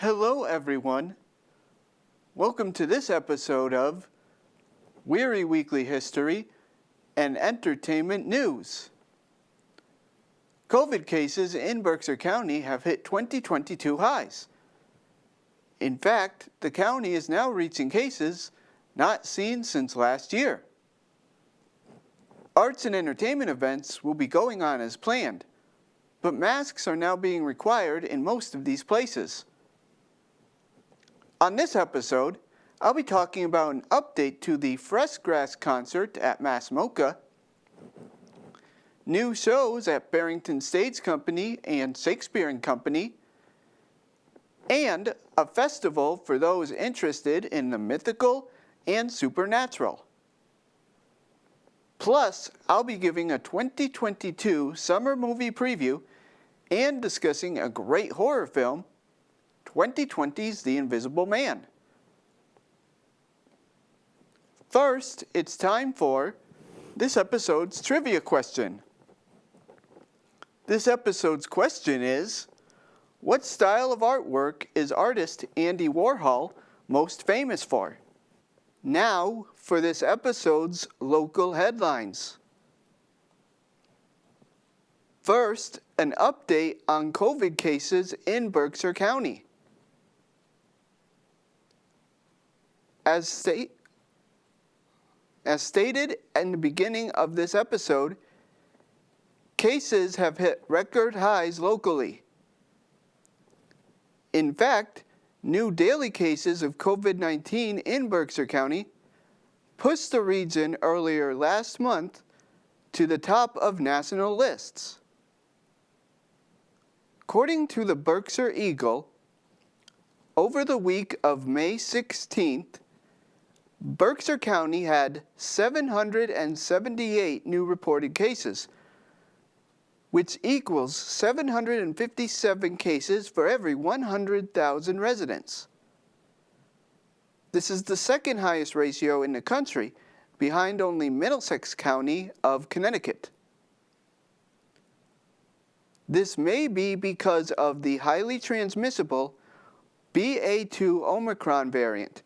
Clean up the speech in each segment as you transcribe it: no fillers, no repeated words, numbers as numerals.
Hello everyone. Welcome to this episode of Wehry Weekly History and Entertainment News. COVID cases in Berkshire County have hit 2022 highs. In fact, the county is now reaching cases not seen since last year. Arts and entertainment events will be going on as planned, but masks are now being required in most of these places. On this episode, I'll be talking about an update to the Freshgrass concert at Mass Mocha, new shows at Barrington Stage Company and Shakespeare and Company, and a festival for those interested in the mythical and supernatural. Plus, I'll be giving a 2022 summer movie preview and discussing a great horror film, 2020's The Invisible Man. First, it's time for this episode's trivia question. This episode's question is, what style of artwork is artist Andy Warhol most famous for? Now, for this episode's local headlines. First, an update on COVID cases in Berkshire County. As stated in the beginning of this episode, cases have hit record highs locally. In fact, new daily cases of COVID-19 in Berkshire County pushed the region earlier last month to the top of national lists. According to the Berkshire Eagle, over the week of May 16th, Berkshire County had 778 new reported cases, which equals 757 cases for every 100,000 residents. This is the second highest ratio in the country, behind only Middlesex County of Connecticut. This may be because of the highly transmissible BA.2 Omicron variant,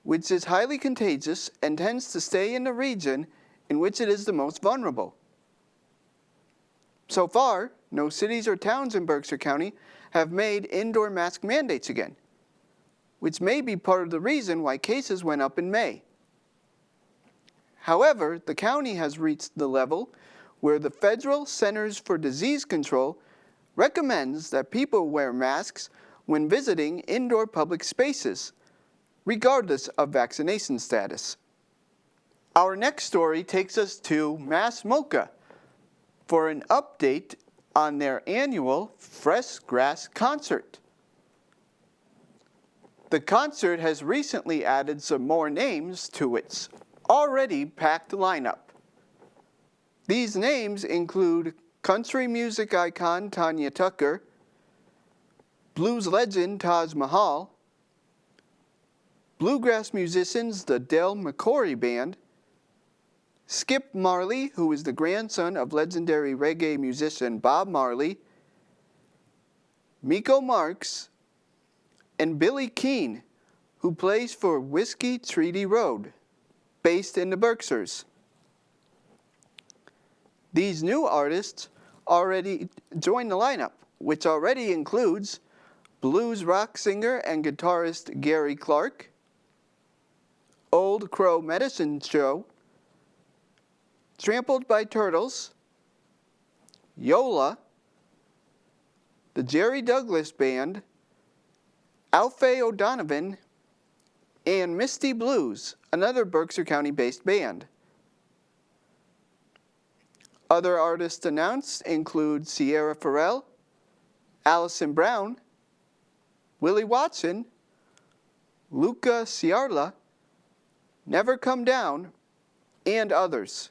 which is highly contagious and tends to stay in the region in which it is the most vulnerable. So far, no cities or towns in Berkshire County have made indoor mask mandates again, which may be part of the reason why cases went up in May. However, the county has reached the level where the Federal Centers for Disease Control recommends that people wear masks when visiting indoor public spaces, regardless of vaccination status. Our next story takes us to Mass Mocha for an update on their annual Freshgrass concert. The concert has recently added some more names to its already packed lineup. These names include country music icon Tanya Tucker, blues legend Taj Mahal, bluegrass musicians the Del McCoury Band, Skip Marley, who is the grandson of legendary reggae musician Bob Marley, Miko Marks, and Billy Keane, who plays for Whiskey Treaty Road, based in the Berkshires. These new artists already joined the lineup, which already includes blues rock singer and guitarist Gary Clark, Old Crow Medicine Show, Trampled by Turtles, Yola, the Jerry Douglas Band, Alfie O'Donovan, and Misty Blues, another Berkshire County-based band. Other artists announced include Sierra Farrell, Allison Brown, Willie Watson, Luca Ciarla, Never Come Down, and others.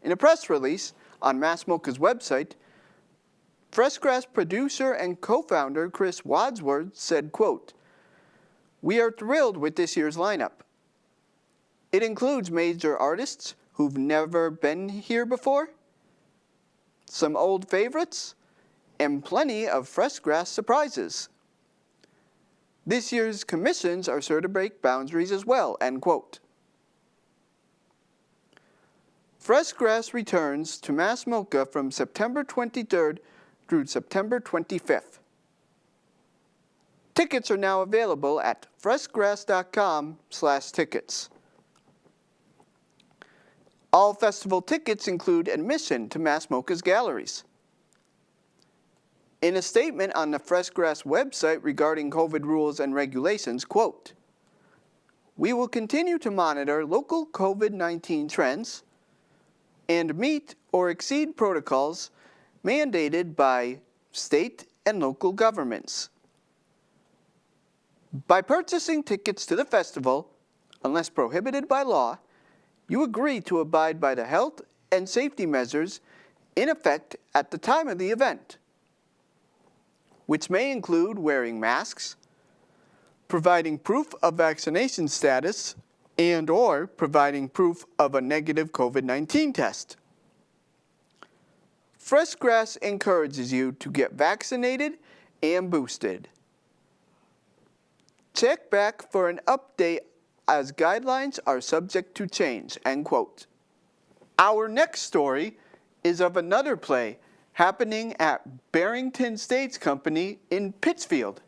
In a press release on Mass Mocha's website, Freshgrass producer and co-founder Chris Wadsworth said, quote, "We are thrilled with this year's lineup. It includes major artists who've never been here before, some old favorites, and plenty of Freshgrass surprises. This year's commissions are sure to break boundaries as well, end quote. Freshgrass returns to Mass MoCA from September 23rd through September 25th. Tickets are now available at freshgrass.com/tickets. All festival tickets include admission to Mass MoCA's galleries. In a statement on the Freshgrass website regarding COVID rules and regulations, quote, "We will continue to monitor local COVID-19 trends and meet or exceed protocols mandated by state and local governments. By purchasing tickets to the festival, unless prohibited by law, you agree to abide by the health and safety measures in effect at the time of the event, which may include wearing masks, providing proof of vaccination status, and/or providing proof of a negative COVID-19 test. Freshgrass encourages you to get vaccinated and boosted. Check back for an update as guidelines are subject to change," end quote. Our next story is of another play happening at Barrington Stage Company in Pittsfield.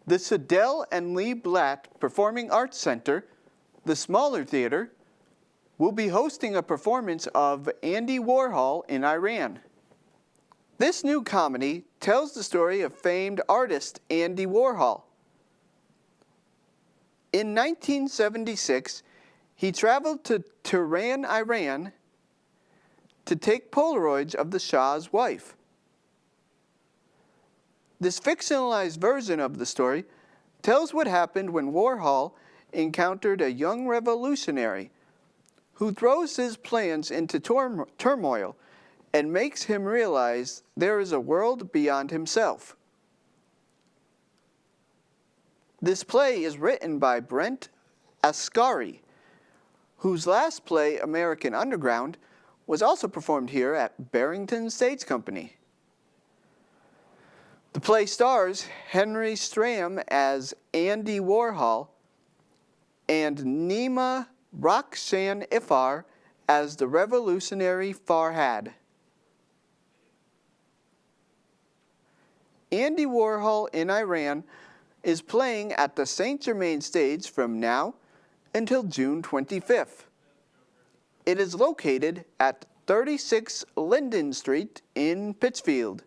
The Siddell and Lee Blatt Performing Arts Center, the smaller theater, will be hosting a performance of Andy Warhol in Iran. This new comedy tells the story of famed artist Andy Warhol. In 1976, he traveled to Tehran, Iran, to take Polaroids of the Shah's wife. This fictionalized version of the story tells what happened when Warhol encountered a young revolutionary who throws his plans into turmoil and makes him realize there is a world beyond himself. This play is written by Brent Ascari, whose last play, American Underground, was also performed here at Barrington Stage Company. The play stars Henry Stram as Andy Warhol and Nima Rakshan Ifar as the revolutionary Farhad. Andy Warhol in Iran is playing at the St. Germain Stage from now until June 25th. It is located at 36 Linden Street in Pittsfield.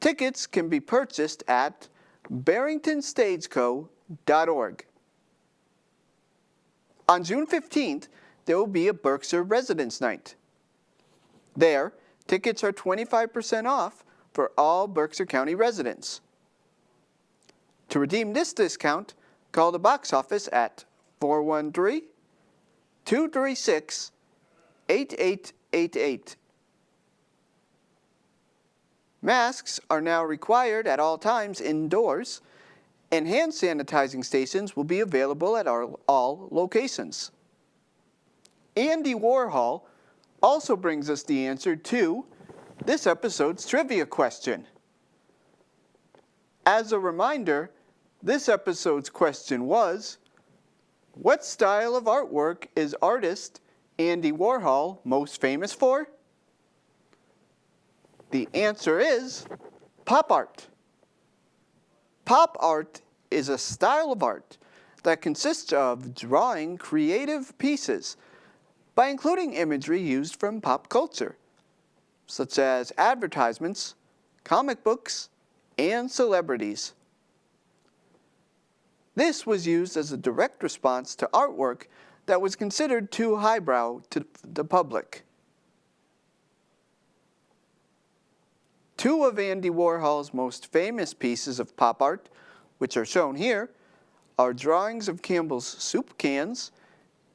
Tickets can be purchased at barringtonstageco.org. On June 15th, there will be a Berkshire Residence Night. There, tickets are 25% off for all Berkshire County residents. To redeem this discount, call the box office at 413-236-8888. Masks are now required at all times indoors, and hand sanitizing stations will be available at all locations. Andy Warhol also brings us the answer to this episode's trivia question. As a reminder, this episode's question was, what style of artwork is artist Andy Warhol most famous for? The answer is pop art. Pop art is a style of art that consists of drawing creative pieces by including imagery used from pop culture, such as advertisements, comic books, and celebrities. This was used as a direct response to artwork that was considered too highbrow to the public. Two of Andy Warhol's most famous pieces of pop art, which are shown here, are drawings of Campbell's soup cans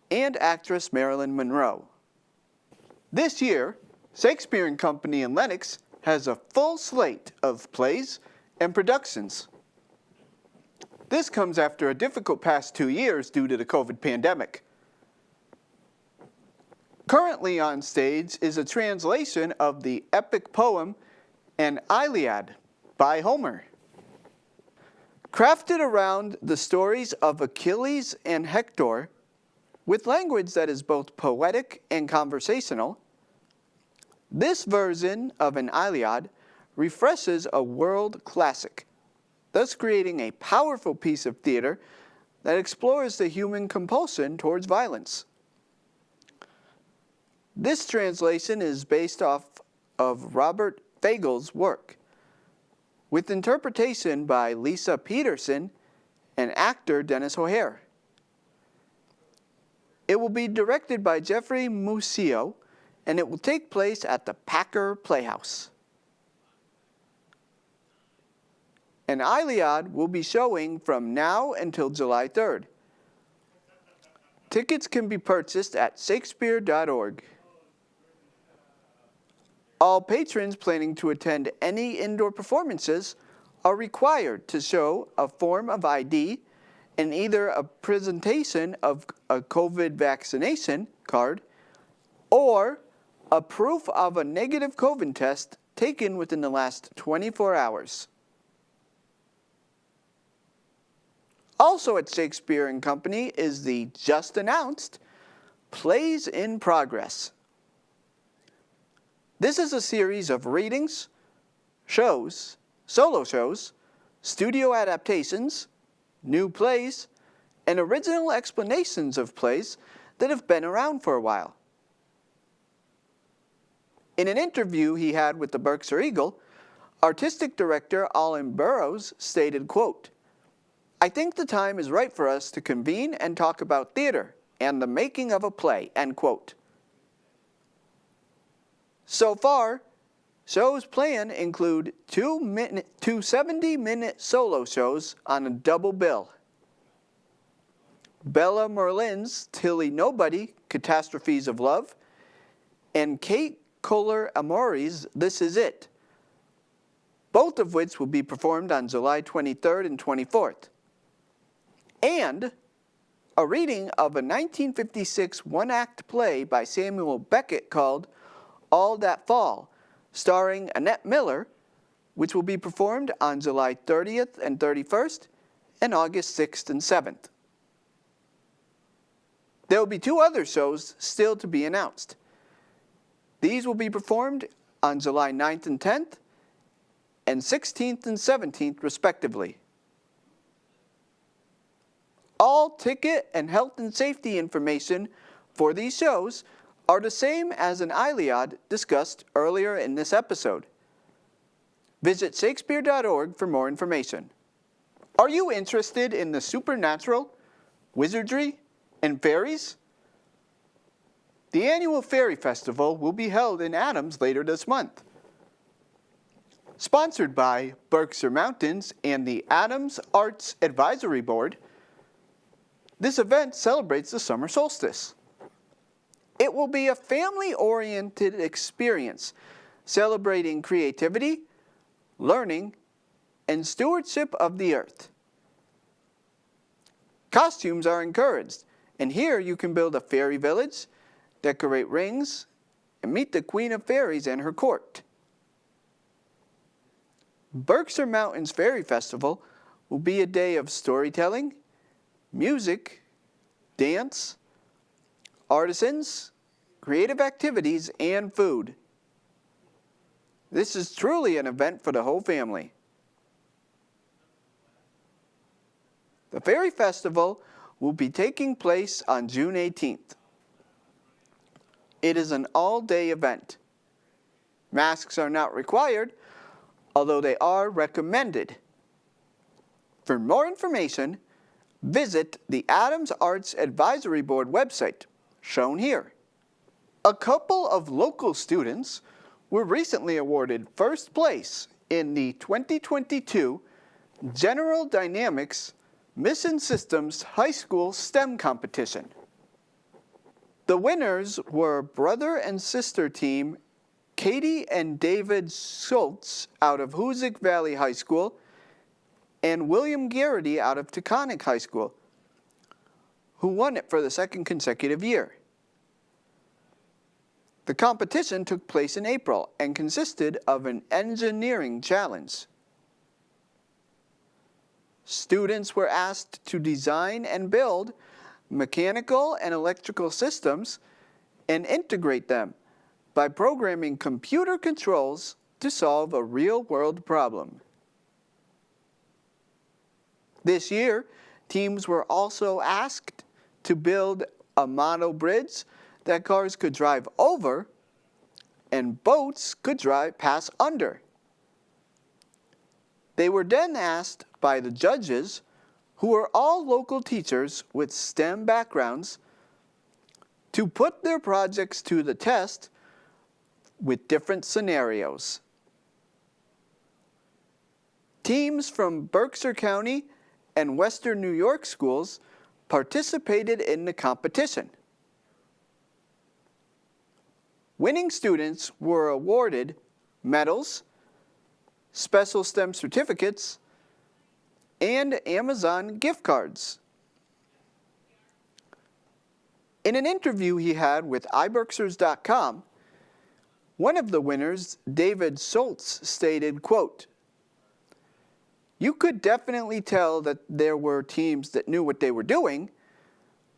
and actress Marilyn Monroe. This year, Shakespeare and Company in Lenox has a full slate of plays and productions. This comes after a difficult past 2 years due to the COVID pandemic. Currently on stage is a translation of the epic poem An Iliad by Homer. Crafted around the stories of Achilles and Hector, with language that is both poetic and conversational, this version of An Iliad refreshes a world classic, thus creating a powerful piece of theater that explores the human compulsion towards violence. This translation is based off of Robert Fagel's work, with interpretation by Lisa Peterson and actor Dennis O'Hare. It will be directed by Jeffrey Muscio, and it will take place at the Packer Playhouse. An Iliad will be showing from now until July 3rd. Tickets can be purchased at Shakespeare.org. All patrons planning to attend any indoor performances are required to show a form of ID and either a presentation of a COVID vaccination card or a proof of a negative COVID test taken within the last 24 hours. Also at Shakespeare and Company is the just announced Plays in Progress. This is a series of readings, shows, solo shows, studio adaptations, new plays, and original explanations of plays that have been around for a while. In an interview he had with the Berkshire Eagle, artistic director Alan Burrows stated, quote, "I think the time is right for us to convene and talk about theater and the making of a play," end quote. So far, shows planned include two 70-minute solo shows on a double bill. Bella Merlin's Tilly Nobody, Catastrophes of Love, and Kate Kohler-Amori's This Is It, both of which will be performed on July 23rd and 24th. And a reading of a 1956 one-act play by Samuel Beckett called All That Fall, starring Annette Miller, which will be performed on July 30th and 31st and August 6th and 7th. There will be two other shows still to be announced. These will be performed on July 9th and 10th and 16th and 17th respectively. All ticket and health and safety information for these shows are the same as an Iliad discussed earlier in this episode. Visit Shakespeare.org for more information. Are you interested in the supernatural, wizardry, and fairies? The annual Fairy Festival will be held in Adams later this month. Sponsored by Berkshire Mountains and the Adams Arts Advisory Board, this event celebrates the summer solstice. It will be a family-oriented experience celebrating creativity, learning, and stewardship of the earth. Costumes are encouraged, and here you can build a fairy village, decorate rings, and meet the Queen of Fairies and her court. Berkshire Mountains Fairy Festival will be a day of storytelling, music, dance, artisans, creative activities, and food. This is truly an event for the whole family. The Fairy Festival will be taking place on June 18th. It is an all-day event. Masks are not required, although they are recommended. For more information, visit the Adams Arts Advisory Board website, shown here. A couple of local students were recently awarded first place in the 2022 General Dynamics Mission Systems High School STEM competition. The winners were brother and sister team Katie and David Schultz out of Hoosick Valley High School and William Garrity out of Taconic High School, who won it for the second consecutive year. The competition took place in April and consisted of an engineering challenge. Students were asked to design and build mechanical and electrical systems and integrate them by programming computer controls to solve a real-world problem. This year, teams were also asked to build a model bridge that cars could drive over and boats could pass under. They were then asked by the judges, who were all local teachers with STEM backgrounds, to put their projects to the test with different scenarios. Teams from Berkshire County and Western New York schools participated in the competition. Winning students were awarded medals, special STEM certificates, and Amazon gift cards. In an interview he had with iBerkshires.com, one of the winners, David Schultz, stated, quote, "You could definitely tell that there were teams that knew what they were doing,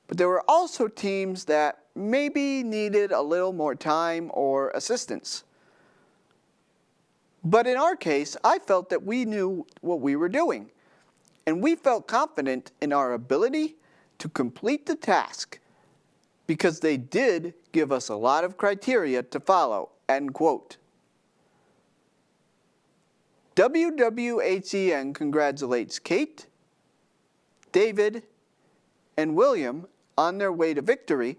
but there were also teams that maybe needed a little more time or assistance. But in our case, I felt that we knew what we were doing, and we felt confident in our ability to complete the task because they did give us a lot of criteria to follow," end quote. WWHEN congratulates Kate, David, and William on their way to victory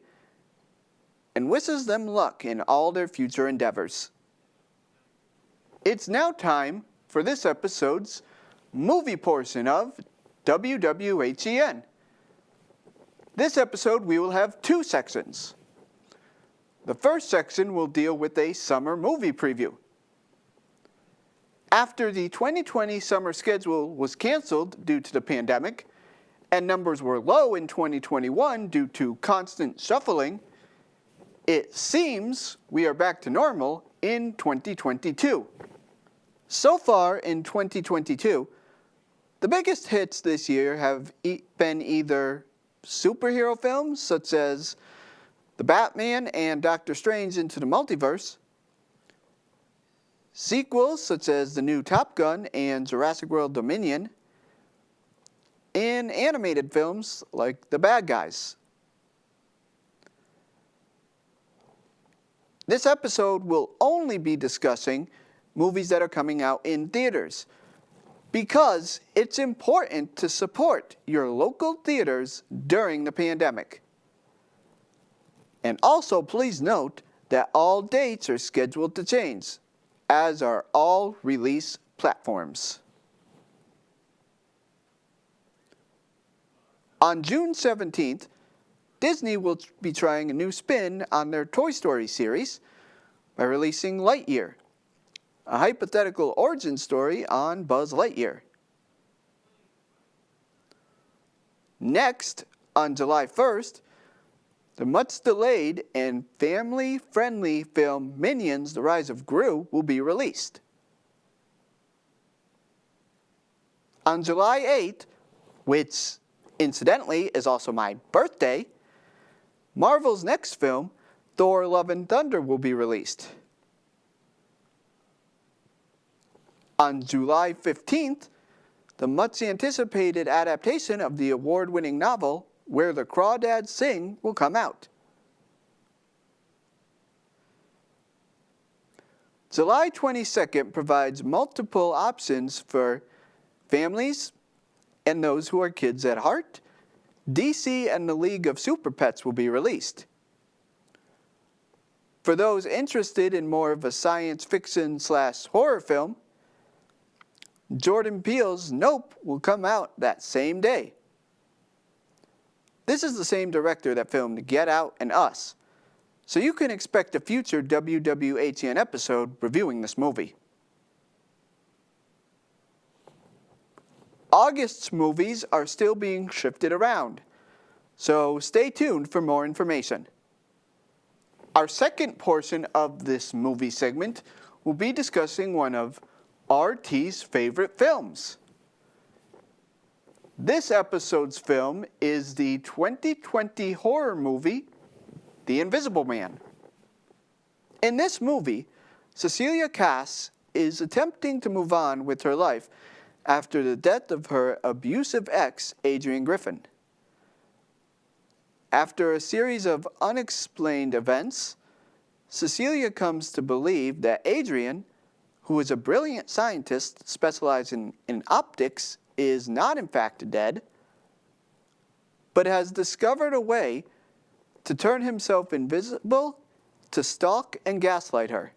and wishes them luck in all their future endeavors. It's now time for this episode's movie portion of WWHEN. This episode we will have two sections. The first section will deal with a summer movie preview. After the 2020 summer schedule was canceled due to the pandemic, and numbers were low in 2021 due to constant shuffling, it seems we are back to normal in 2022. So far in 2022, the biggest hits this year have been either superhero films such as The Batman and Doctor Strange Into the Multiverse, sequels such as the new Top Gun and Jurassic World Dominion, and animated films like The Bad Guys. This episode will only be discussing movies that are coming out in theaters, because it's important to support your local theaters during the pandemic. And also please note that all dates are scheduled to change, as are all release platforms. On June 17th, Disney will be trying a new spin on their Toy Story series by releasing Lightyear, a hypothetical origin story on Buzz Lightyear. Next, on July 1st, the much-delayed and family-friendly film Minions: The Rise of Gru will be released. On July 8th, which incidentally is also my birthday, Marvel's next film, Thor: Love and Thunder, will be released. On July 15th, the much-anticipated adaptation of the award-winning novel Where the Crawdads Sing will come out. July 22nd provides multiple options for families and those who are kids at heart. DC and the League of Super Pets will be released. For those interested in more of a science fiction/horror film, Jordan Peele's Nope will come out that same day. This is the same director that filmed Get Out and Us, so you can expect a future WWHEN episode reviewing this movie. August's movies are still being shifted around, so stay tuned for more information. Our second portion of this movie segment will be discussing one of RT's favorite films. This episode's film is the 2020 horror movie, The Invisible Man. In this movie, Cecilia Cass is attempting to move on with her life after the death of her abusive ex, Adrian Griffin. After a series of unexplained events, Cecilia comes to believe that Adrian, who is a brilliant scientist specializing in optics, is not in fact dead, but has discovered a way to turn himself invisible to stalk and gaslight her.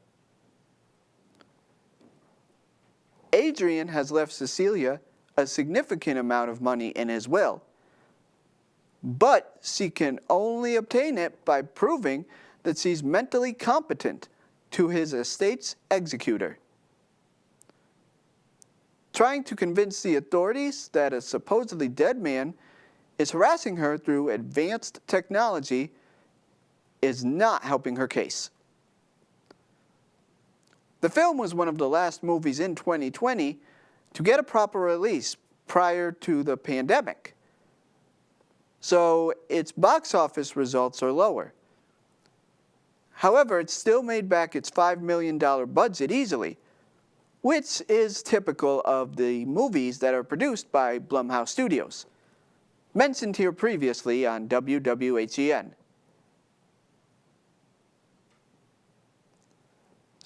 Adrian has left Cecilia a significant amount of money in his will, but she can only obtain it by proving that she's mentally competent to his estate's executor. Trying to convince the authorities that a supposedly dead man is harassing her through advanced technology is not helping her case. The film was one of the last movies in 2020 to get a proper release prior to the pandemic, so its box office results are lower. However, it still made back its $5 million budget easily, which is typical of the movies that are produced by Blumhouse Studios, mentioned here previously on WWHEN.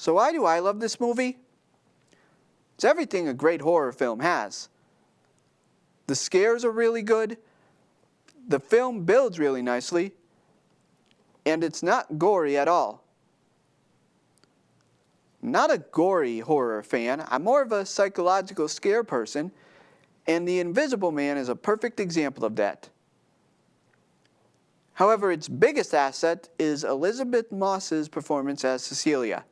So why do I love this movie? It's everything a great horror film has. The scares are really good, the film builds really nicely, and it's not gory at all. I'm not a gory horror fan, I'm more of a psychological scare person, and The Invisible Man is a perfect example of that. However, its biggest asset is Elizabeth Moss's performance as Cecilia.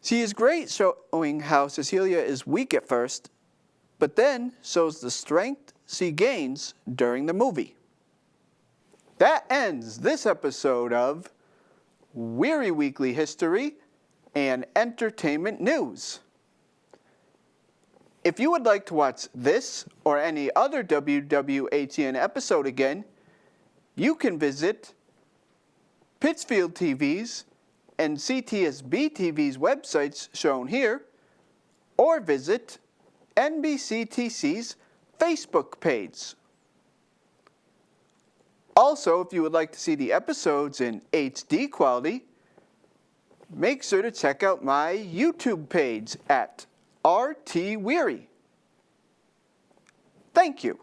She is great showing how Cecilia is weak at first, but then shows the strength she gains during the movie. That ends this episode of Wehry Weekly History and Entertainment News. If you would like to watch this or any other WWHEN episode again, you can visit Pittsfield TV's and CTSB TV's websites shown here, or visit NBCTC's Facebook page. Also, if you would like to see the episodes in HD quality, make sure to check out my YouTube page at RT Wehry. Thank you.